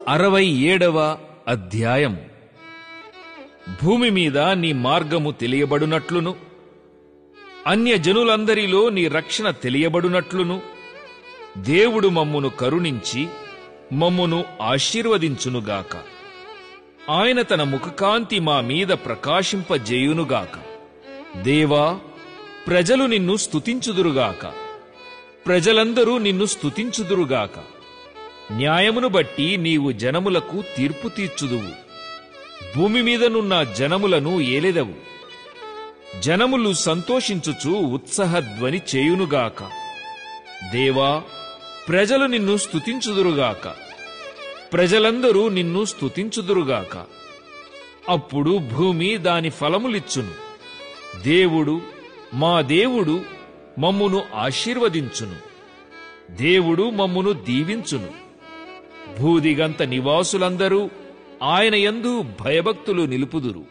67వ అధ్యాయము. భూమి మీద నీ మార్గము తెలియబడునట్లును, అన్యజనులందరిలో నీ రక్షణ తెలియబడునట్లును, దేవుడు మమ్మును కరుణించి మమ్మును ఆశీర్వదించునుగాక. ఆయన తన ముఖకాంతి మా మీద ప్రకాశింపజేయునుగాక. దేవా, ప్రజలు నిన్ను స్తుతించుదురుగాక, ప్రజలందరూ నిన్ను స్తుతించుదురుగాక. న్యాయమును బట్టి నీవు జనములకు తీర్పు తీర్చుదువు, భూమి మీదనున్న జనములను ఏలెదవు. జనములు సంతోషించుచు ఉత్సాహధ్వని చేయునుగాక. దేవా, ప్రజలు నిన్ను స్తుతించుదురుగాక, ప్రజలందరూ నిన్ను స్తుతించుదురుగాక. అప్పుడు భూమి దాని ఫలములిచ్చును. దేవుడు, మా దేవుడు మమ్మును ఆశీర్వదించును. దేవుడు మమ్మును దీవించును. భూదిగంత నివాసులందరూ ఆయన యందు భయభక్తులు నిలుపుదురు.